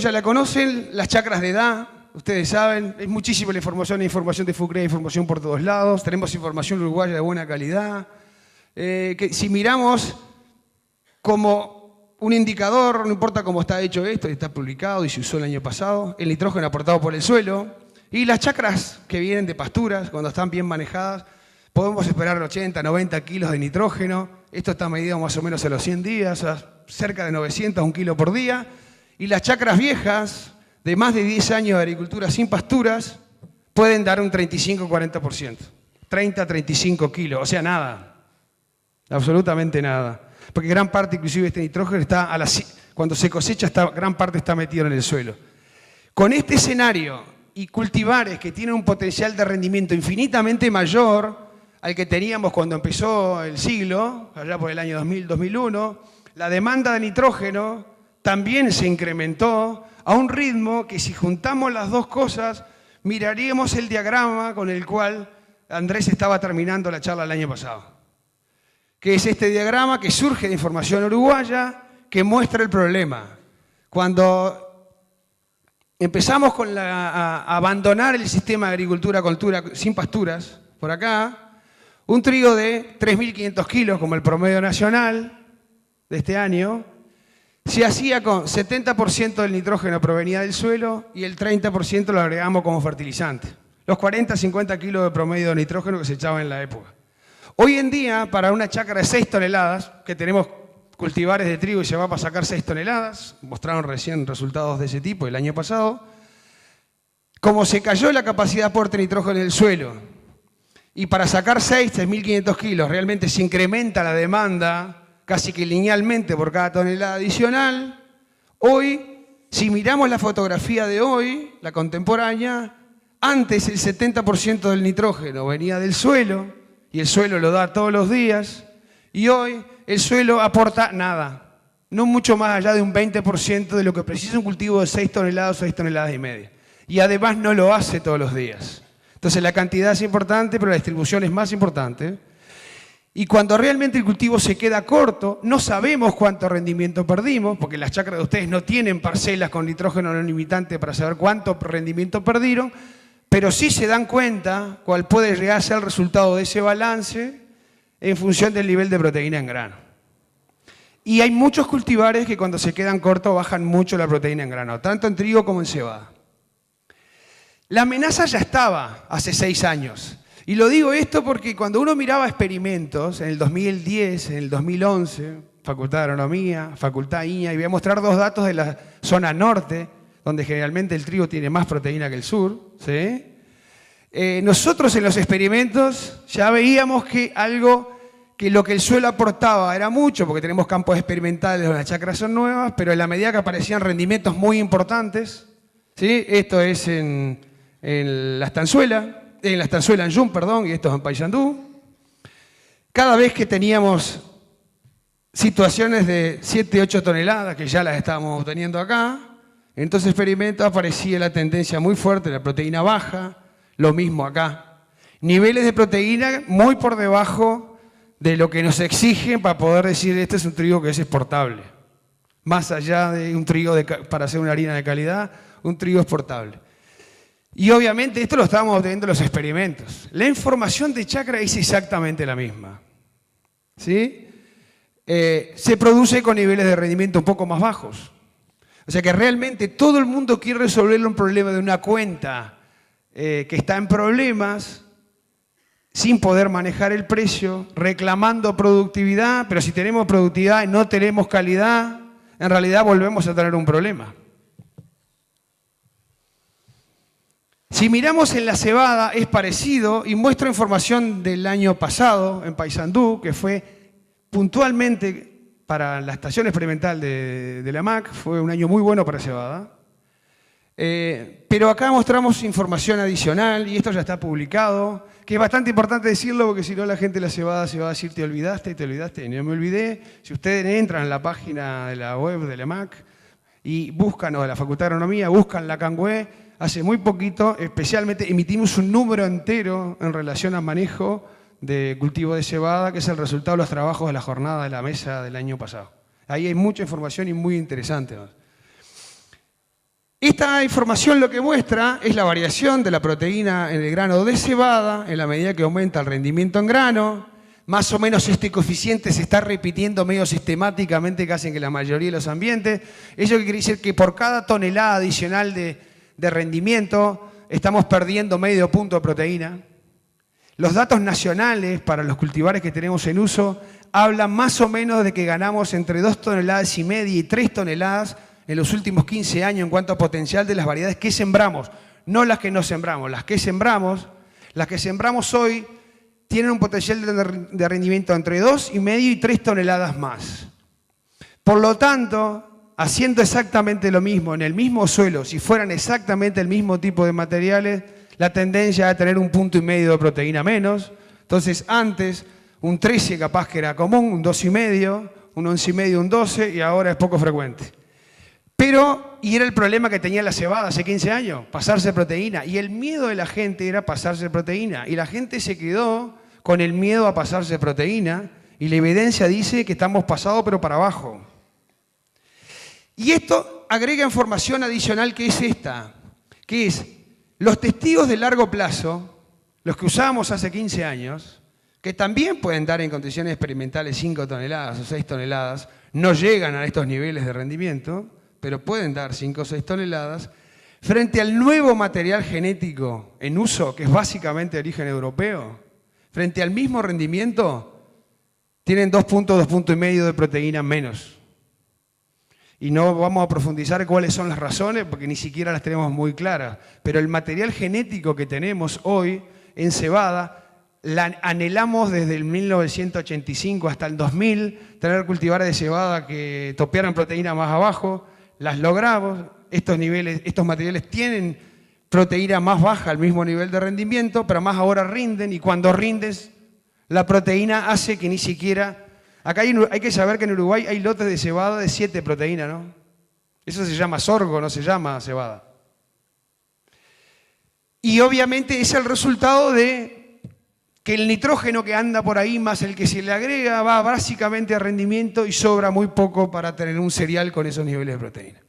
ya la conocen, las chacras de edad, ustedes saben, es muchísima la información de FUCREA, información por todos lados, tenemos información uruguaya de buena calidad. Que si miramos como un indicador, no importa cómo está hecho esto, está publicado y se usó el año pasado, el nitrógeno aportado por el suelo y las chacras que vienen de pasturas, cuando están bien manejadas, podemos esperar 80, 90 kilos de nitrógeno. Esto está medido más o menos a los 100 días, a cerca de 900 a 1 kilo por día. Y las chacras viejas, de más de 10 años de agricultura sin pasturas, pueden dar un 35-40%. 30, 35 kilos, o sea, nada. Absolutamente nada. Porque gran parte, inclusive, de este nitrógeno está cuando se cosecha, gran parte está metido en el suelo. Con este escenario y cultivares que tienen un potencial de rendimiento infinitamente mayor al que teníamos cuando empezó el siglo, allá por el año 2000, 2001, la demanda de nitrógeno también se incrementó a un ritmo que, si juntamos las dos cosas, miraríamos el diagrama con el cual Andrés estaba terminando la charla el año pasado. Que es este diagrama que surge de información uruguaya que muestra el problema. Cuando empezamos a abandonar el sistema de agricultura sin pasturas, por acá, un trigo de 3.500 kilos, como el promedio nacional de este año, se hacía con 70% del nitrógeno provenía del suelo y el 30% lo agregamos como fertilizante. Los 40, 50 kilos de promedio de nitrógeno que se echaba en la época. Hoy en día, para una chacra de 6 toneladas, que tenemos cultivares de trigo y se va para sacar 6 toneladas, mostraron recién resultados de ese tipo el año pasado, como se cayó la capacidad de aporte de nitrógeno en el suelo, y para sacar 6.500 kilos realmente se incrementa la demanda casi que linealmente por cada tonelada adicional, hoy, si miramos la fotografía de hoy, la contemporánea, antes el 70% del nitrógeno venía del suelo, y el suelo lo da todos los días, y hoy el suelo aporta nada, no mucho más allá de un 20% de lo que precisa un cultivo de 6 toneladas o 6 toneladas y media. Y además no lo hace todos los días. Entonces la cantidad es importante, pero la distribución es más importante. Y cuando realmente el cultivo se queda corto, no sabemos cuánto rendimiento perdimos, porque las chacras de ustedes no tienen parcelas con nitrógeno no limitante para saber cuánto rendimiento perdieron, pero sí se dan cuenta cuál puede llegar a ser el resultado de ese balance en función del nivel de proteína en grano. Y hay muchos cultivares que cuando se quedan cortos bajan mucho la proteína en grano, tanto en trigo como en cebada. La amenaza ya estaba hace 6 años. Y lo digo esto porque cuando uno miraba experimentos en el 2010, en el 2011, Facultad de Agronomía, Facultad INA, y voy a mostrar 2 datos de la zona norte, donde generalmente el trigo tiene más proteína que el sur, ¿sí? Nosotros en los experimentos ya veíamos que lo que el suelo aportaba era mucho, porque tenemos campos experimentales donde las chacras son nuevas, pero en la medida que aparecían rendimientos muy importantes, ¿sí? Esto es en la estanzuela en Yum, perdón, y esto es en Paysandú. Cada vez que teníamos situaciones de 7, 8 toneladas, que ya las estábamos obteniendo acá, en estos experimentos aparecía la tendencia muy fuerte, la proteína baja, lo mismo acá. Niveles de proteína muy por debajo de lo que nos exigen para poder decir este es un trigo que es exportable. Más allá de un trigo para hacer una harina de calidad, un trigo exportable. Y obviamente esto lo estábamos obteniendo en los experimentos. La información de chacra es exactamente la misma, ¿sí? Se produce con niveles de rendimiento un poco más bajos. O sea que realmente todo el mundo quiere resolver un problema de una cuenta que está en problemas, sin poder manejar el precio, reclamando productividad, pero si tenemos productividad y no tenemos calidad, en realidad volvemos a tener un problema. Si miramos en la cebada es parecido y muestro información del año pasado en Paysandú, que fue puntualmente para la estación experimental de la MAC, fue un año muy bueno para cebada. Pero acá mostramos información adicional y esto ya está publicado, que es bastante importante decirlo porque si no la gente de la cebada se va a decir te olvidaste, y no me olvidé. Si ustedes entran en la página de la web de la MAC y buscan, o de la Facultad de Agronomía, buscan la CANWE, hace muy poquito, especialmente, emitimos un número entero en relación al manejo de cultivo de cebada, que es el resultado de los trabajos de la jornada de la mesa del año pasado. Ahí hay mucha información y muy interesante, ¿no? Esta información lo que muestra es la variación de la proteína en el grano de cebada en la medida que aumenta el rendimiento en grano. Más o menos este coeficiente se está repitiendo medio sistemáticamente casi en la mayoría de los ambientes. Eso quiere decir que por cada tonelada adicional de rendimiento estamos perdiendo medio punto de proteína. Los datos nacionales para los cultivares que tenemos en uso hablan más o menos de que ganamos entre 2,5 toneladas y 3 toneladas en los últimos 15 años en cuanto a potencial de las variedades que sembramos, no las que no sembramos. Las que sembramos hoy tienen un potencial de rendimiento entre 2,5 y 3 toneladas más. Por lo tanto, haciendo exactamente lo mismo en el mismo suelo, si fueran exactamente el mismo tipo de materiales, la tendencia a tener 1,5 puntos de proteína menos. Entonces, antes, un 13 capaz que era común, un 2,5, un 11,5, un 12, y ahora es poco frecuente. Y era el problema que tenía la cebada hace 15 años, pasarse proteína. Y el miedo de la gente era pasarse proteína. Y la gente se quedó con el miedo a pasarse proteína. Y la evidencia dice que estamos pasados pero para abajo. Y esto agrega información adicional que es esta, que es los testigos de largo plazo, los que usábamos hace 15 años, que también pueden dar en condiciones experimentales 5 toneladas o 6 toneladas, no llegan a estos niveles de rendimiento, pero pueden dar 5 o 6 toneladas, frente al nuevo material genético en uso, que es básicamente de origen europeo, frente al mismo rendimiento, tienen 2 puntos, 2,5 puntos de proteína menos. Y no vamos a profundizar cuáles son las razones, porque ni siquiera las tenemos muy claras. Pero el material genético que tenemos hoy en cebada, la anhelamos desde el 1985 hasta el 2000, tener cultivares de cebada que topearan proteína más abajo. Las logramos, estos materiales tienen proteína más baja al mismo nivel de rendimiento, pero más ahora rinden, y cuando rindes, la proteína hace que ni siquiera... Acá hay que saber que en Uruguay hay lotes de cebada de 7 proteínas, ¿no? Eso se llama sorgo, no se llama cebada. Y obviamente es el resultado de que el nitrógeno que anda por ahí más el que se le agrega va básicamente a rendimiento y sobra muy poco para tener un cereal con esos niveles de proteína.